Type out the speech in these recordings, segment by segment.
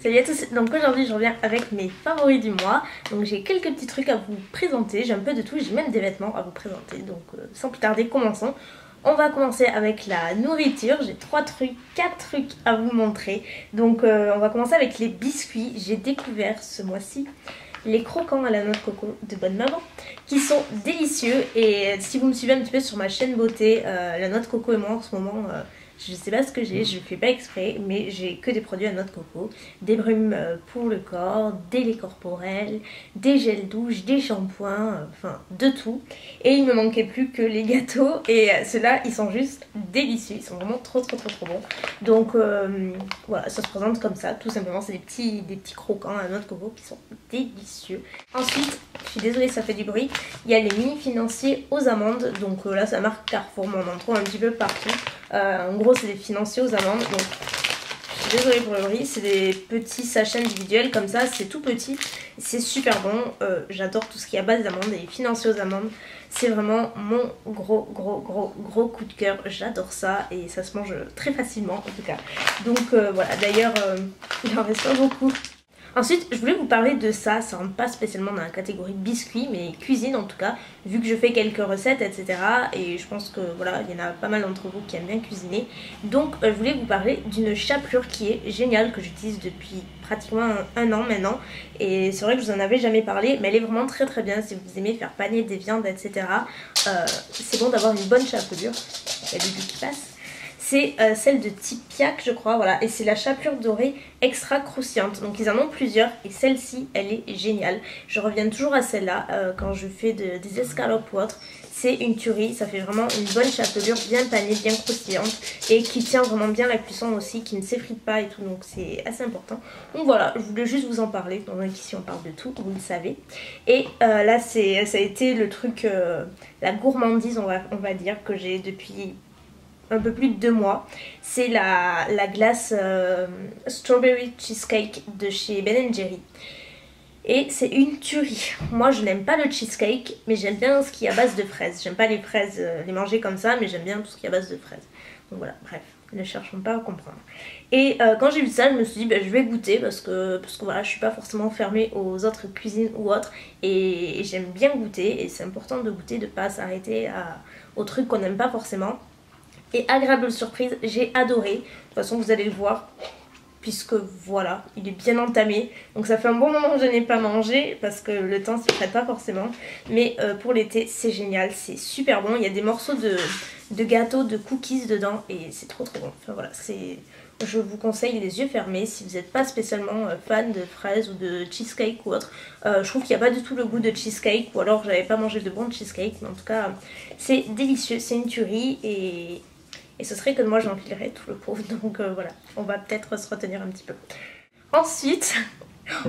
Salut à tous, donc aujourd'hui je reviens avec mes favoris du mois. Donc j'ai quelques petits trucs à vous présenter, j'ai un peu de tout, j'ai même des vêtements à vous présenter. Donc sans plus tarder, commençons. On va commencer avec la nourriture, j'ai 4 trucs à vous montrer. Donc on va commencer avec les biscuits. J'ai découvert ce mois-ci les croquants à la noix de coco de Bonne Maman qui sont délicieux. Et si vous me suivez un petit peu sur ma chaîne beauté, la noix de coco et moi en ce moment... je sais pas ce que j'ai, je fais pas exprès, mais j'ai que des produits à noix de coco, des brumes pour le corps, des laits corporels, des gels douche, des shampoings, enfin de tout. Et il me manquait plus que les gâteaux et ceux-là ils sont juste délicieux, ils sont vraiment trop bons. Donc voilà, ça se présente comme ça, tout simplement, c'est des petits croquants à noix de coco qui sont délicieux. Ensuite, je suis désolée ça fait du bruit, il y a les mini financiers aux amandes, donc là ça marque Carrefour, mais on en trouve un petit peu partout. En gros c'est des financiers aux amandes, donc je suis désolée pour le bruit, c'est des petits sachets individuels comme ça, c'est tout petit, c'est super bon, j'adore tout ce qui est à base d'amandes et les financiers aux amandes, c'est vraiment mon gros coup de cœur, j'adore ça et ça se mange très facilement en tout cas. Donc voilà, d'ailleurs il en reste pas beaucoup. Ensuite, je voulais vous parler de ça rentre pas spécialement dans la catégorie biscuits, mais cuisine en tout cas, vu que je fais quelques recettes, etc. Et je pense que voilà, il y en a pas mal d'entre vous qui aiment bien cuisiner. Donc, je voulais vous parler d'une chapelure qui est géniale, que j'utilise depuis pratiquement un an maintenant. Et c'est vrai que je vous en avais jamais parlé, mais elle est vraiment très bien si vous aimez faire paner des viandes, etc. C'est bon d'avoir une bonne chapelure. Il y a du jus qui passe. C'est celle de Tipiak je crois, voilà, et c'est la chapelure dorée extra croustillante. Donc ils en ont plusieurs et celle-ci elle est géniale. Je reviens toujours à celle-là quand je fais des escalopes ou autre. C'est une tuerie, ça fait vraiment une bonne chapelure bien panée, bien croustillante et qui tient vraiment bien la cuisson aussi, qui ne s'effrite pas et tout, donc c'est assez important. Donc voilà, je voulais juste vous en parler, dans ici on parle de tout, vous le savez. Et là ça a été le truc, la gourmandise on va dire, que j'ai depuis un peu plus de 2 mois. C'est la glace Strawberry Cheesecake de chez Ben & Jerry. Et c'est une tuerie. Moi je n'aime pas le cheesecake, mais j'aime bien ce qui est à base de fraises. J'aime pas les fraises, les manger comme ça, mais j'aime bien tout ce qui est à base de fraises. Donc voilà, bref, ne cherchons pas à comprendre. Et quand j'ai vu ça, je me suis dit je vais goûter parce que voilà, je suis pas forcément fermée aux autres cuisines ou autres. Et j'aime bien goûter, et c'est important de goûter, de pas s'arrêter aux trucs qu'on n'aime pas forcément. Et agréable surprise, j'ai adoré. De toute façon vous allez le voir, puisque voilà, il est bien entamé. Donc ça fait un bon moment que je n'ai pas mangé, parce que le temps s'y prête pas forcément. Mais pour l'été c'est génial, c'est super bon. Il y a des morceaux de gâteau, de cookies dedans, et c'est trop bon. Enfin voilà, je vous conseille les yeux fermés si vous n'êtes pas spécialement fan de fraises ou de cheesecake ou autre. Je trouve qu'il n'y a pas du tout le goût de cheesecake, ou alors j'avais pas mangé de bon cheesecake, mais en tout cas c'est délicieux, c'est une tuerie, et ce serait que moi j'enfilerais tout le pauvre, donc voilà, on va peut-être se retenir un petit peu. Ensuite,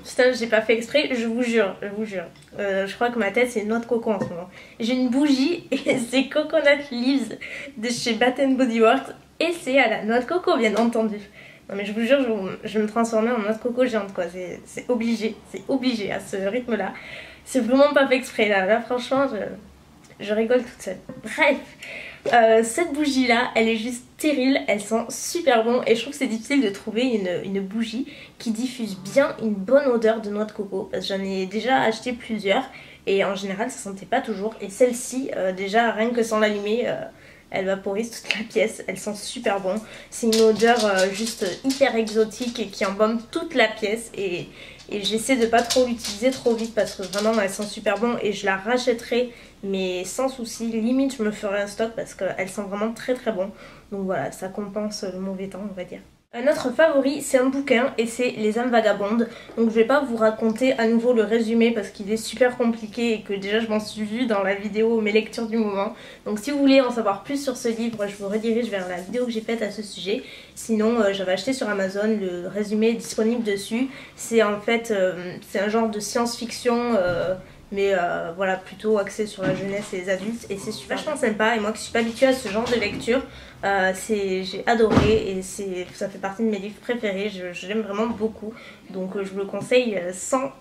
putain j'ai pas fait exprès, je vous jure, je crois que ma tête c'est une noix de coco en ce moment. J'ai une bougie et c'est Coconut Leaves de chez Bath & Body Works et c'est à la noix de coco bien entendu. Non mais je vous jure, je vais me transformer en noix de coco géante quoi, c'est obligé à ce rythme là. C'est vraiment pas fait exprès là franchement je rigole toute seule. Bref. Cette bougie là elle est juste terrible, elle sent super bon et je trouve que c'est difficile de trouver une bougie qui diffuse bien une bonne odeur de noix de coco, parce que j'en ai déjà acheté plusieurs et en général ça sentait pas toujours, et celle-ci déjà rien que sans l'allumer elle vaporise toute la pièce, elle sent super bon. C'est une odeur juste hyper exotique et qui embaume toute la pièce, et j'essaie de pas trop l'utiliser trop vite parce que vraiment elle sent super bon et je la rachèterai mais sans souci, limite je me ferai un stock parce qu'elle sent vraiment très bon. Donc voilà, ça compense le mauvais temps on va dire. Un autre favori c'est un bouquin et c'est Les âmes vagabondes. Donc je vais pas vous raconter à nouveau le résumé parce qu'il est super compliqué et que déjà je m'en suis vue dans la vidéo mes lectures du moment. Donc si vous voulez en savoir plus sur ce livre, je vous redirige vers la vidéo que j'ai faite à ce sujet. Sinon j'avais acheté sur Amazon, le résumé est disponible dessus. C'est en fait c'est un genre de science-fiction mais voilà, plutôt axé sur la jeunesse et les adultes, et c'est vachement sympa. Et moi qui suis pas habituée à ce genre de lecture, j'ai adoré et ça fait partie de mes livres préférés, je l'aime vraiment beaucoup, donc je vous le conseille sans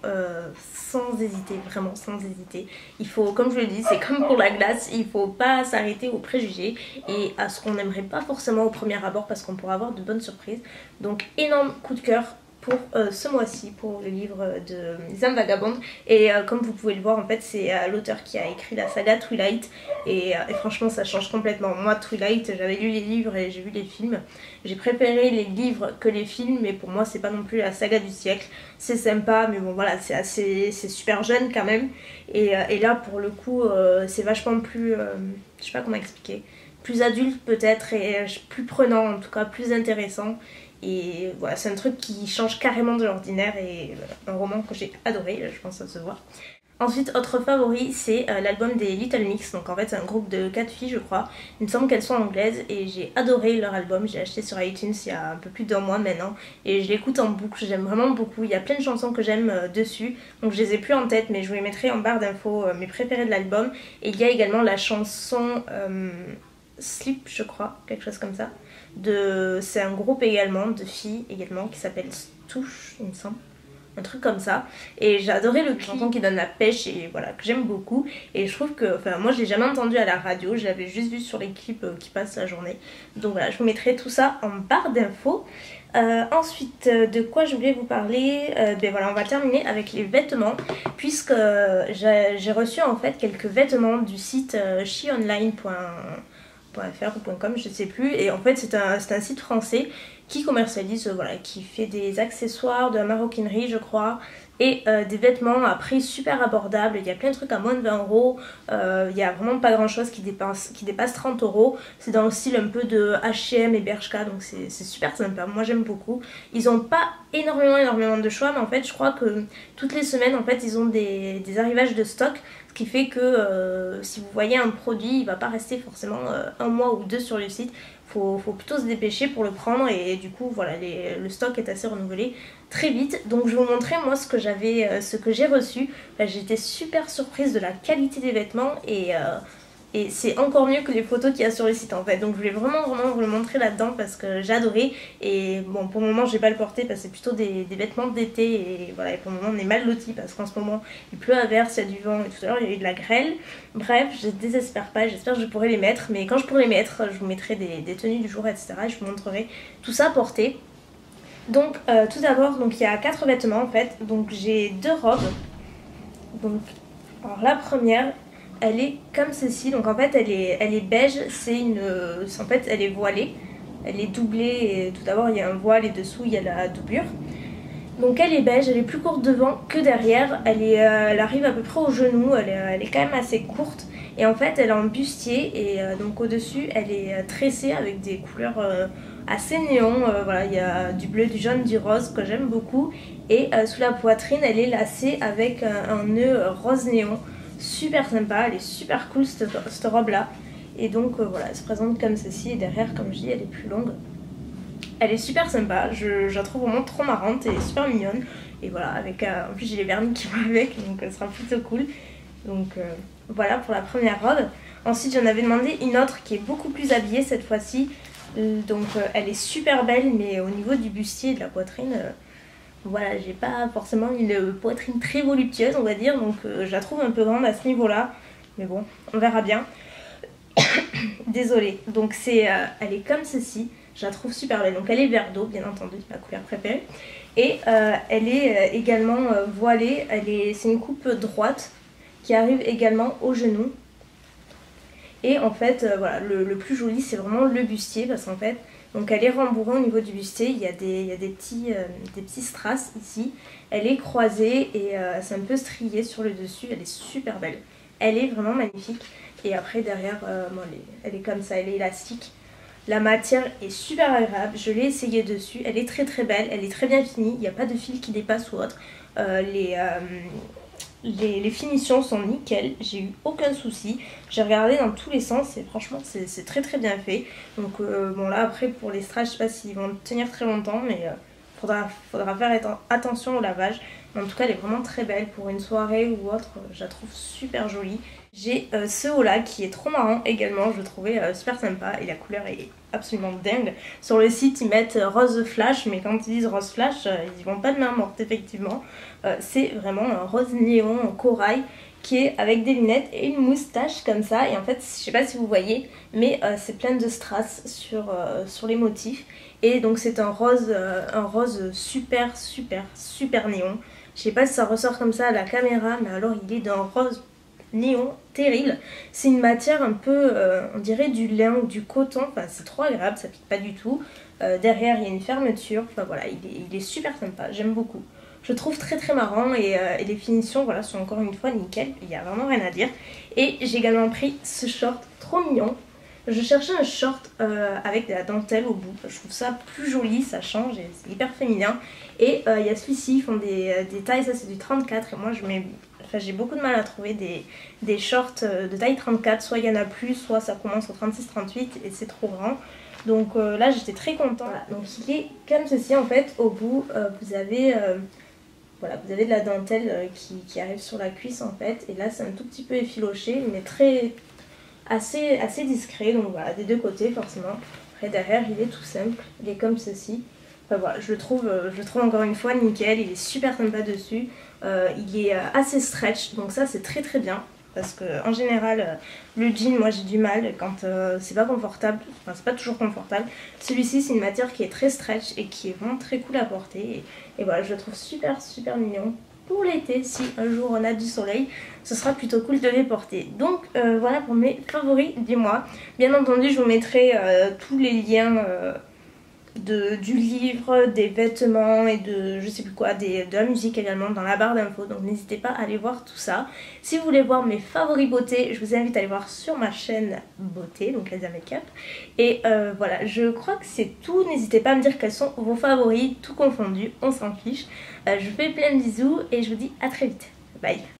hésiter, vraiment sans hésiter. Il faut, comme je le dis, c'est comme pour la glace, il faut pas s'arrêter aux préjugés et à ce qu'on n'aimerait pas forcément au premier abord parce qu'on pourra avoir de bonnes surprises. Donc énorme coup de cœur pour ce mois-ci, pour le livre de Les âmes vagabondes. Et comme vous pouvez le voir, en fait, c'est l'auteur qui a écrit la saga Twilight. Et franchement, ça change complètement. Moi, Twilight, j'avais lu les livres et j'ai vu les films. J'ai préféré les livres que les films, mais pour moi, c'est pas non plus la saga du siècle. C'est sympa, mais bon, voilà, c'est super jeune quand même. Et là, pour le coup, c'est vachement plus... je sais pas comment expliquer. Plus adulte peut-être et plus prenant, en tout cas plus intéressant. Et voilà, c'est un truc qui change carrément de l'ordinaire et un roman que j'ai adoré, je pense que ça se voit. Ensuite, autre favori, c'est l'album des Little Mix. Donc en fait, c'est un groupe de 4 filles, je crois. Il me semble qu'elles sont anglaises et j'ai adoré leur album. J'ai acheté sur iTunes il y a un peu plus d'1 mois maintenant et je l'écoute en boucle. J'aime vraiment beaucoup. Il y a plein de chansons que j'aime dessus. Donc je les ai plus en tête, mais je vous les mettrai en barre d'infos, mes préférés de l'album. Et il y a également la chanson Sleep, je crois, quelque chose comme ça. C'est un groupe également de filles également qui s'appelle Stouche, il me semble. Un truc comme ça, et j'ai adoré le chanson qui donne la pêche et voilà, que j'aime beaucoup. Et je trouve que, enfin moi je l'ai jamais entendu à la radio, je l'avais juste vu sur les clips qui passent la journée. Donc voilà, je vous mettrai tout ça en barre d'infos. Ensuite, de quoi je voulais vous parler, ben voilà, on va terminer avec les vêtements, puisque j'ai reçu en fait quelques vêtements du site sheonline.fr ou .com, je sais plus, et en fait c'est un site français qui commercialise, voilà, qui fait des accessoires, de la maroquinerie je crois, et des vêtements à prix super abordable. Il y a plein de trucs à moins de 20 €, il y a vraiment pas grand chose qui dépasse 30 €. C'est dans le style un peu de H&M et Bershka, donc c'est super sympa, moi j'aime beaucoup. Ils ont pas énormément de choix, mais en fait je crois que toutes les semaines en fait ils ont des arrivages de stock, ce qui fait que si vous voyez un produit, il va pas rester forcément 1 mois ou 2 sur le site. Faut plutôt se dépêcher pour le prendre et du coup voilà, le stock est assez renouvelé très vite. Donc je vais vous montrer moi ce que j'ai reçu. J'étais super surprise de la qualité des vêtements et c'est encore mieux que les photos qu'il y a sur le site en fait. Donc je voulais vraiment vous le montrer là-dedans parce que j'ai adoré. Et bon, pour le moment je vais pas le porter parce que c'est plutôt des vêtements d'été et voilà, et pour le moment on est mal lotis parce qu'en ce moment il pleut à verse, il y a du vent et tout à l'heure il y a eu de la grêle. Bref, je désespère pas, j'espère que je pourrai les mettre, mais quand je pourrai les mettre je vous mettrai des tenues du jour, etc. et je vous montrerai tout ça porté. Donc tout d'abord, donc il y a 4 vêtements en fait. Donc j'ai 2 robes. Donc alors la première, elle est comme ceci, donc en fait elle est beige, en fait elle est voilée, elle est doublée, et tout d'abord il y a un voile et dessous il y a la doublure. Donc elle est beige, elle est plus courte devant que derrière, elle arrive à peu près au genou, elle est quand même assez courte. Et en fait elle est en bustier et donc au dessus elle est tressée avec des couleurs assez néon, voilà, il y a du bleu, du jaune, du rose que j'aime beaucoup. Et sous la poitrine elle est lacée avec un nœud rose néon. Super sympa, elle est super cool cette robe là. Et donc voilà, elle se présente comme ceci et derrière comme je dis elle est plus longue. Elle est super sympa, je la trouve vraiment trop marrante et super mignonne. Et voilà, avec en plus j'ai les vernis qui vont avec, donc ce sera plutôt cool. Donc voilà pour la première robe. Ensuite j'en avais demandé une autre qui est beaucoup plus habillée cette fois-ci. Donc elle est super belle, mais au niveau du bustier et de la poitrine... voilà, j'ai pas forcément une poitrine très voluptueuse on va dire, donc je la trouve un peu grande à ce niveau là, mais bon, on verra bien. Désolée, donc elle est comme ceci, je la trouve super belle, donc elle est vert d'eau bien entendu, ma couleur préférée, et elle est également voilée, c'est une coupe droite qui arrive également au genou, et en fait voilà, le plus joli c'est vraiment le bustier parce qu'en fait donc elle est rembourrée au niveau du bustier, il y a des petits strass ici. Elle est croisée et c'est un peu strié sur le dessus, elle est super belle. Elle est vraiment magnifique. Et après derrière, bon, elle est comme ça, elle est élastique. La matière est super agréable, je l'ai essayé dessus, elle est très belle, elle est très bien finie, il n'y a pas de fil qui dépasse ou autre. Les finitions sont nickel, j'ai eu aucun souci, j'ai regardé dans tous les sens et franchement c'est très bien fait. Donc bon là après pour les strass je sais pas s'ils vont tenir très longtemps, mais faudra faire attention au lavage. Mais en tout cas elle est vraiment très belle pour une soirée ou autre, je la trouve super jolie. J'ai ce haut là qui est trop marrant également, je le trouvais super sympa et la couleur est absolument dingue. Sur le site ils mettent rose flash, mais quand ils disent rose flash ils y vont pas de main morte effectivement. C'est vraiment un rose néon en corail qui est avec des lunettes et une moustache comme ça, et en fait je sais pas si vous voyez mais c'est plein de strass sur les motifs Et donc c'est un rose super super super néon. Je sais pas si ça ressort comme ça à la caméra, mais alors il est d'un rose néon terrible. C'est une matière un peu, on dirait du lin ou du coton, enfin c'est trop agréable, ça pique pas du tout. Derrière il y a une fermeture, enfin voilà, il est super sympa, j'aime beaucoup. Je le trouve très très marrant et les finitions voilà, sont encore une fois nickel, il n'y a vraiment rien à dire. Et j'ai également pris ce short trop mignon. Je cherchais un short avec de la dentelle au bout, je trouve ça plus joli, ça change et c'est hyper féminin. Et il y a celui-ci, ils font des tailles, ça c'est du 34 et moi j'ai beaucoup de mal à trouver des shorts de taille 34, soit il y en a plus, soit ça commence au 36-38 et c'est trop grand. Donc là j'étais très contente. Voilà, donc il est comme ceci en fait, au bout vous avez de la dentelle qui arrive sur la cuisse en fait. Et là c'est un tout petit peu effiloché mais assez discret, donc voilà, des deux côtés forcément. Après derrière il est tout simple, il est comme ceci. Enfin voilà, je le trouve encore une fois nickel, il est super sympa dessus. Il est assez stretch, donc ça c'est très très bien. Parce que en général, le jean, moi j'ai du mal quand c'est pas confortable, enfin c'est pas toujours confortable. Celui-ci c'est une matière qui est très stretch et qui est vraiment très cool à porter. Et voilà, je le trouve super super mignon. Pour l'été, si un jour on a du soleil, ce sera plutôt cool de les porter. Donc voilà pour mes favoris du mois. Bien entendu, je vous mettrai tous les liens du livre, des vêtements et de je sais plus quoi, de la musique également dans la barre d'infos. Donc n'hésitez pas à aller voir tout ça. Si vous voulez voir mes favoris beauté, je vous invite à aller voir sur ma chaîne beauté, donc Elsa Makeup. Et voilà, je crois que c'est tout. N'hésitez pas à me dire quels sont vos favoris, tout confondu, on s'en fiche. Je vous fais plein de bisous et je vous dis à très vite. Bye.